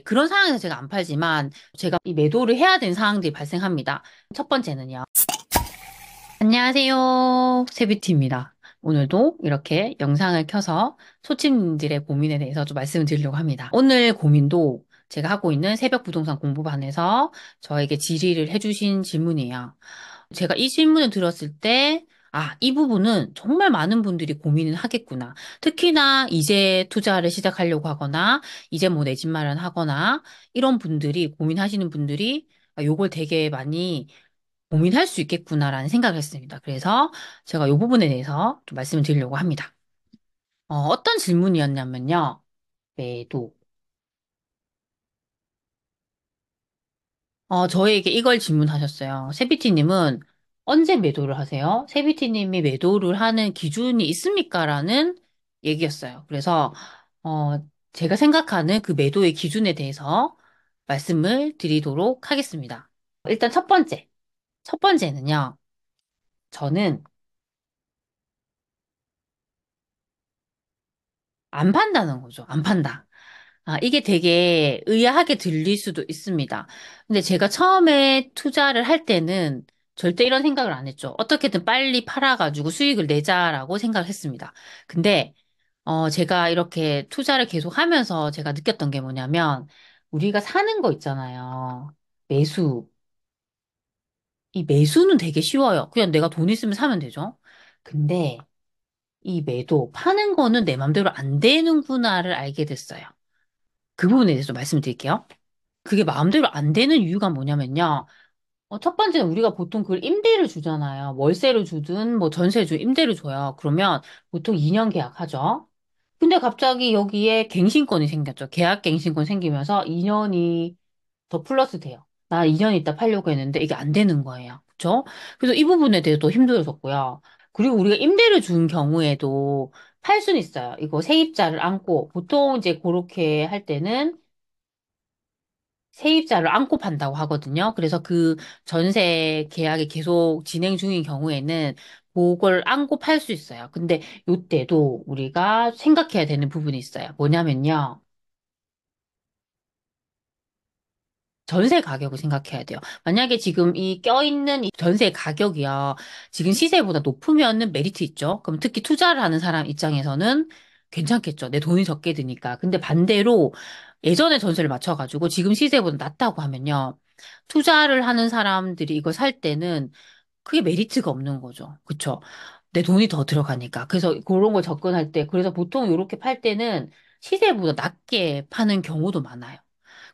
그런 상황에서 제가 안 팔지만 제가 이 매도를 해야 되는 상황들이 발생합니다. 첫 번째는요. 안녕하세요. 세비티입니다. 오늘도 이렇게 영상을 켜서 소치님들의 고민에 대해서 좀 말씀을 드리려고 합니다. 오늘 고민도 제가 하고 있는 새벽 부동산 공부반에서 저에게 질의를 해주신 질문이에요. 제가 이 질문을 들었을 때, 아, 이 부분은 정말 많은 분들이 고민을 하겠구나. 특히나 이제 투자를 시작하려고 하거나, 이제 뭐 내 집 마련하거나, 이런 분들이, 고민하시는 분들이 아, 요걸 되게 많이 고민할 수 있겠구나라는 생각을 했습니다. 그래서 제가 이 부분에 대해서 좀 말씀을 드리려고 합니다. 어떤 질문이었냐면요. 매도. 저에게 이걸 질문하셨어요. 세비티님은 언제 매도를 하세요? 세비티님이 매도를 하는 기준이 있습니까? 라는 얘기였어요. 그래서, 어, 제가 생각하는 그 매도의 기준에 대해서 말씀을 드리도록 하겠습니다. 일단 첫 번째. 첫 번째는요. 저는 안 판다는 거죠. 안 판다. 아, 이게 되게 의아하게 들릴 수도 있습니다. 근데 제가 처음에 투자를 할 때는 절대 이런 생각을 안 했죠. 어떻게든 빨리 팔아가지고 수익을 내자라고 생각을 했습니다. 근데, 제가 이렇게 투자를 계속 하면서 제가 느꼈던 게 뭐냐면, 우리가 사는 거 있잖아요. 매수. 이 매수는 되게 쉬워요. 그냥 내가 돈 있으면 사면 되죠. 근데 이 매도, 파는 거는 내 맘대로 안 되는구나를 알게 됐어요. 그 부분에 대해서 말씀드릴게요. 그게 마음대로 안 되는 이유가 뭐냐면요. 첫 번째는 우리가 보통 그걸 임대를 주잖아요. 월세를 주든 뭐 전세 주 임대를 줘요. 그러면 보통 2년 계약하죠. 근데 갑자기 여기에 갱신권이 생겼죠. 계약 갱신권 생기면서 2년이 더 플러스 돼요. 나 2년 있다 팔려고 했는데 이게 안 되는 거예요. 그렇죠? 그래서 이 부분에 대해서 힘들어졌고요. 그리고 우리가 임대를 준 경우에도 팔 수는 있어요. 이거 세입자를 안고 보통 이제 그렇게 할 때는 세입자를 안고 판다고 하거든요. 그래서 그 전세 계약이 계속 진행 중인 경우에는 그걸 안고 팔 수 있어요. 근데 이때도 우리가 생각해야 되는 부분이 있어요. 뭐냐면요. 전세 가격을 생각해야 돼요. 만약에 지금 이 껴있는 이 전세 가격이요. 지금 시세보다 높으면은 메리트 있죠. 그럼 특히 투자를 하는 사람 입장에서는 괜찮겠죠. 내 돈이 적게 드니까. 근데 반대로 예전에 전세를 맞춰가지고 지금 시세보다 낮다고 하면요. 투자를 하는 사람들이 이걸 살 때는 그게 메리트가 없는 거죠. 그쵸? 내 돈이 더 들어가니까. 그래서 그런 걸 접근할 때, 그래서 보통 이렇게 팔 때는 시세보다 낮게 파는 경우도 많아요.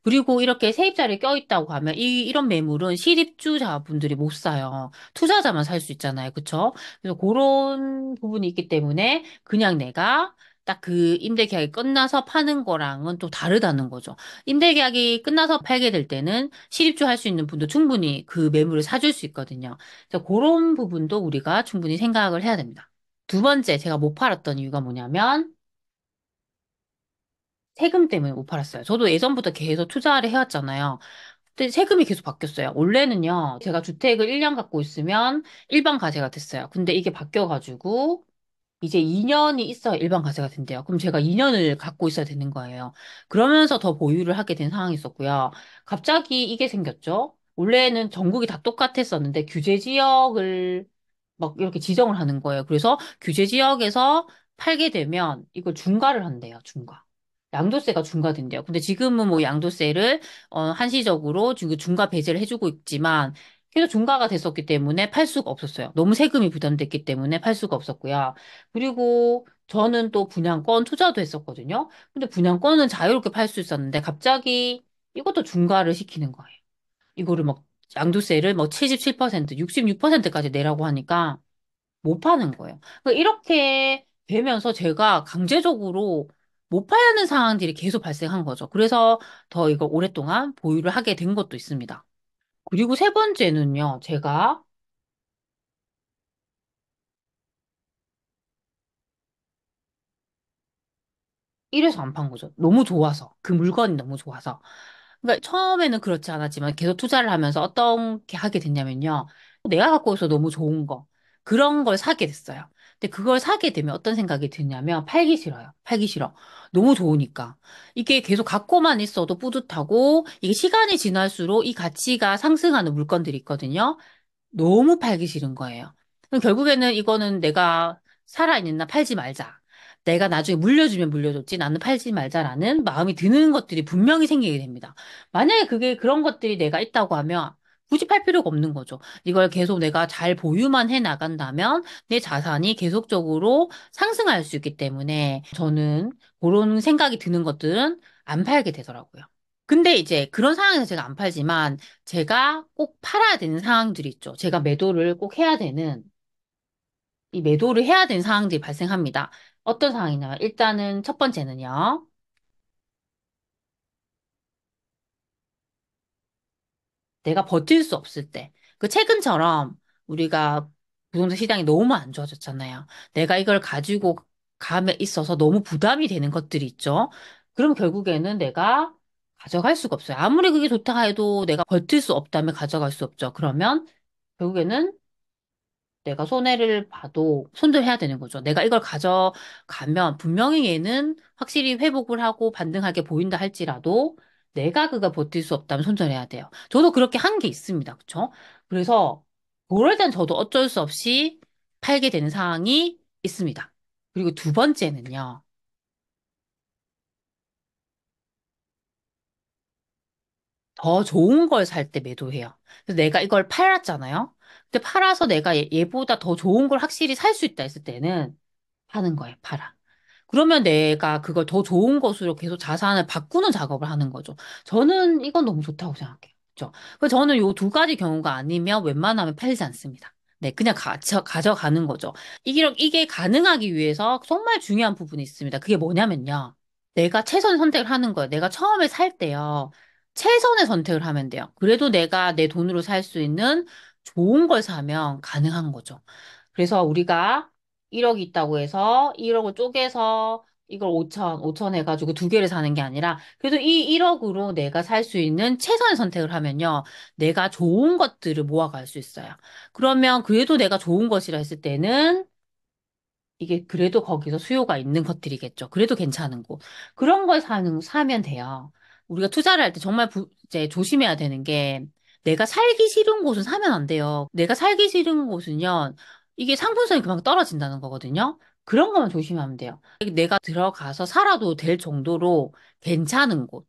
그리고 이렇게 세입자를 껴있다고 하면 이런 매물은 실입주자분들이 못 사요. 투자자만 살 수 있잖아요. 그쵸? 그래서 그런 부분이 있기 때문에 그냥 내가 딱 그 임대계약이 끝나서 파는 거랑은 또 다르다는 거죠. 임대계약이 끝나서 팔게 될 때는 실입주 할 수 있는 분도 충분히 그 매물을 사줄 수 있거든요. 그래서 그런 부분도 우리가 충분히 생각을 해야 됩니다. 두 번째, 제가 못 팔았던 이유가 뭐냐면 세금 때문에 못 팔았어요. 저도 예전부터 계속 투자를 해왔잖아요. 근데 세금이 계속 바뀌었어요. 원래는요, 제가 주택을 1년 갖고 있으면 일반 과세가 됐어요. 근데 이게 바뀌어가지고, 이제 2년이 있어야 일반 과세가 된대요. 그럼 제가 2년을 갖고 있어야 되는 거예요. 그러면서 더 보유를 하게 된 상황이 있었고요. 갑자기 이게 생겼죠. 원래는 전국이 다 똑같았었는데, 규제 지역을 막 이렇게 지정을 하는 거예요. 그래서 규제 지역에서 팔게 되면 이걸 중과를 한대요, 중과. 양도세가 중과된대요. 근데 지금은 뭐 양도세를 한시적으로 지금 중과 배제를 해주고 있지만 계속 중과가 됐었기 때문에 팔 수가 없었어요. 너무 세금이 부담됐기 때문에 팔 수가 없었고요. 그리고 저는 또 분양권 투자도 했었거든요. 근데 분양권은 자유롭게 팔 수 있었는데 갑자기 이것도 중과를 시키는 거예요. 이거를 막 양도세를 뭐 77%, 66%까지 내라고 하니까 못 파는 거예요. 그러니까 이렇게 되면서 제가 강제적으로 못 파야 하는 상황들이 계속 발생한 거죠. 그래서 더 이거 오랫동안 보유를 하게 된 것도 있습니다. 그리고 세 번째는요, 제가 이래서 안 판 거죠. 너무 좋아서. 그 물건이 너무 좋아서. 그러니까 처음에는 그렇지 않았지만 계속 투자를 하면서 어떻게 하게 됐냐면요. 내가 갖고 있어 너무 좋은 거. 그런 걸 사게 됐어요. 근데 그걸 사게 되면 어떤 생각이 드냐면 팔기 싫어요. 팔기 싫어. 너무 좋으니까. 이게 계속 갖고만 있어도 뿌듯하고 이게 시간이 지날수록 이 가치가 상승하는 물건들이 있거든요. 너무 팔기 싫은 거예요. 그럼 결국에는 이거는 내가 살아있는 나 팔지 말자. 내가 나중에 물려주면 물려줬지 나는 팔지 말자라는 마음이 드는 것들이 분명히 생기게 됩니다. 만약에 그게 그런 것들이 내가 있다고 하면 굳이 팔 필요가 없는 거죠. 이걸 계속 내가 잘 보유만 해 나간다면 내 자산이 계속적으로 상승할 수 있기 때문에 저는 그런 생각이 드는 것들은 안 팔게 되더라고요. 근데 이제 그런 상황에서 제가 안 팔지만 제가 꼭 팔아야 되는 상황들이 있죠. 제가 매도를 꼭 해야 되는, 이 매도를 해야 되는 상황들이 발생합니다. 어떤 상황이냐면, 일단은 첫 번째는요, 내가 버틸 수 없을 때. 그 최근처럼 우리가 부동산 시장이 너무 안 좋아졌잖아요. 내가 이걸 가지고 감에 있어서 너무 부담이 되는 것들이 있죠. 그럼 결국에는 내가 가져갈 수가 없어요. 아무리 그게 좋다 해도 내가 버틸 수 없다면 가져갈 수 없죠. 그러면 결국에는 내가 손해를 봐도 손절해야 되는 거죠. 내가 이걸 가져가면 분명히 얘는 확실히 회복을 하고 반등하게 보인다 할지라도 내가 그가 버틸 수 없다면 손절해야 돼요. 저도 그렇게 한 게 있습니다. 그쵸? 그래서 그럴 땐 저도 어쩔 수 없이 팔게 되는 상황이 있습니다. 그리고 두 번째는요. 더 좋은 걸 살 때 매도해요. 그래서 내가 이걸 팔았잖아요. 근데 팔아서 내가 얘보다 더 좋은 걸 확실히 살 수 있다 했을 때는 파는 거예요, 팔아. 그러면 내가 그걸 더 좋은 것으로 계속 자산을 바꾸는 작업을 하는 거죠. 저는 이건 너무 좋다고 생각해요. 그죠? 그래서 저는 요 두 가지 경우가 아니면 웬만하면 팔지 않습니다. 네, 그냥 가져가는 거죠. 이게 가능하기 위해서 정말 중요한 부분이 있습니다. 그게 뭐냐면요. 내가 최선의 선택을 하는 거예요. 내가 처음에 살 때요. 최선의 선택을 하면 돼요. 그래도 내가 내 돈으로 살 수 있는 좋은 걸 사면 가능한 거죠. 그래서 우리가 1억이 있다고 해서 1억을 쪼개서 이걸 5천 해가지고 두 개를 사는 게 아니라 그래도 이 1억으로 내가 살 수 있는 최선의 선택을 하면요. 내가 좋은 것들을 모아갈 수 있어요. 그러면 그래도 내가 좋은 것이라 했을 때는 이게 그래도 거기서 수요가 있는 것들이겠죠. 그래도 괜찮은 곳. 그런 걸 사면 돼요. 우리가 투자를 할 때 정말 이제 조심해야 되는 게 내가 살기 싫은 곳은 사면 안 돼요. 내가 살기 싫은 곳은요. 이게 상품성이 그만큼 떨어진다는 거거든요. 그런 것만 조심하면 돼요. 내가 들어가서 살아도 될 정도로 괜찮은 곳.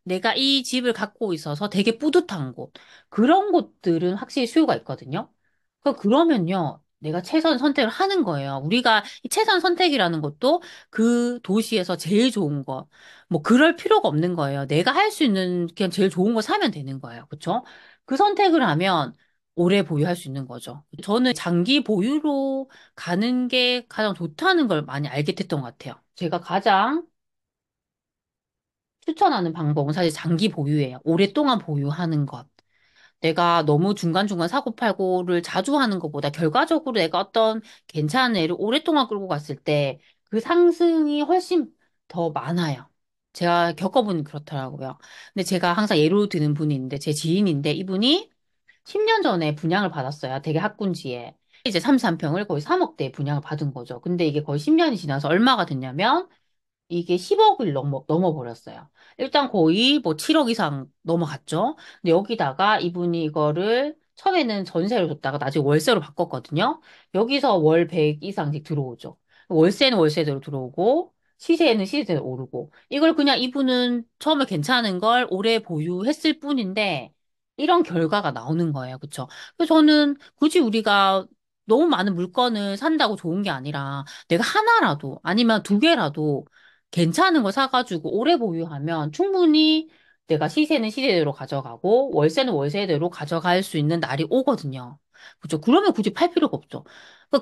내가 이 집을 갖고 있어서 되게 뿌듯한 곳. 그런 곳들은 확실히 수요가 있거든요. 그러면요. 내가 최선 선택을 하는 거예요. 우리가 이 최선 선택이라는 것도 그 도시에서 제일 좋은 거, 뭐 그럴 필요가 없는 거예요. 내가 할 수 있는 그냥 제일 좋은 거 사면 되는 거예요. 그쵸? 그 선택을 하면 오래 보유할 수 있는 거죠. 저는 장기 보유로 가는 게 가장 좋다는 걸 많이 알게 됐던 것 같아요. 제가 가장 추천하는 방법은 사실 장기 보유예요. 오랫동안 보유하는 것. 내가 너무 중간중간 사고팔고를 자주 하는 것보다 결과적으로 내가 어떤 괜찮은 애를 오랫동안 끌고 갔을 때 그 상승이 훨씬 더 많아요. 제가 겪어보니 그렇더라고요. 근데 제가 항상 예로 드는 분이 있는데 제 지인인데 이분이 10년 전에 분양을 받았어요. 되게 학군지에. 이제 33평을 거의 3억대에 분양을 받은 거죠. 근데 이게 거의 10년이 지나서 얼마가 됐냐면 이게 10억을 넘어버렸어요. 일단 거의 뭐 7억 이상 넘어갔죠. 근데 여기다가 이분이 이거를 처음에는 전세로 줬다가 나중에 월세로 바꿨거든요. 여기서 월 100 이상씩 들어오죠. 월세는 월세대로 들어오고 시세는 시세대로 오르고 이걸 그냥 이분은 처음에 괜찮은 걸 오래 보유했을 뿐인데 이런 결과가 나오는 거예요. 그쵸? 그래서 저는 굳이 우리가 너무 많은 물건을 산다고 좋은 게 아니라 내가 하나라도 아니면 두 개라도 괜찮은 거 사가지고 오래 보유하면 충분히 내가 시세는 시세대로 가져가고 월세는 월세대로 가져갈 수 있는 날이 오거든요. 그죠? 그러면 굳이 팔 필요가 없죠.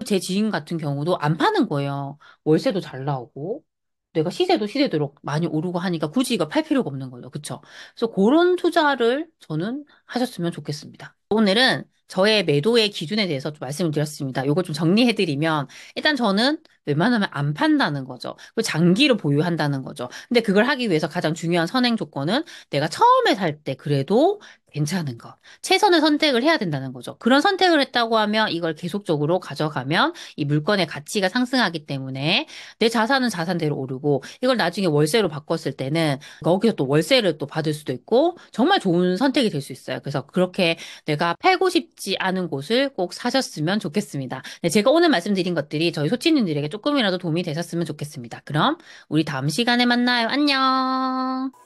제 지인 같은 경우도 안 파는 거예요. 월세도 잘 나오고 내가 시세도 시세대로 많이 오르고 하니까 굳이 이거 팔 필요가 없는 거죠. 그쵸? 그래서 그런 투자를 저는 하셨으면 좋겠습니다. 오늘은 저의 매도의 기준에 대해서 좀 말씀을 드렸습니다. 요거 좀 정리해드리면, 일단 저는 웬만하면 안 판다는 거죠. 그리고 장기로 보유한다는 거죠. 근데 그걸 하기 위해서 가장 중요한 선행 조건은 내가 처음에 살 때 그래도 괜찮은 거. 최선의 선택을 해야 된다는 거죠. 그런 선택을 했다고 하면 이걸 계속적으로 가져가면 이 물건의 가치가 상승하기 때문에 내 자산은 자산대로 오르고 이걸 나중에 월세로 바꿨을 때는 거기서 또 월세를 또 받을 수도 있고 정말 좋은 선택이 될 수 있어요. 그래서 그렇게 내가 팔고 싶지 않은 곳을 꼭 사셨으면 좋겠습니다. 네, 제가 오늘 말씀드린 것들이 저희 소치님들에게 조금이라도 도움이 되셨으면 좋겠습니다. 그럼 우리 다음 시간에 만나요. 안녕!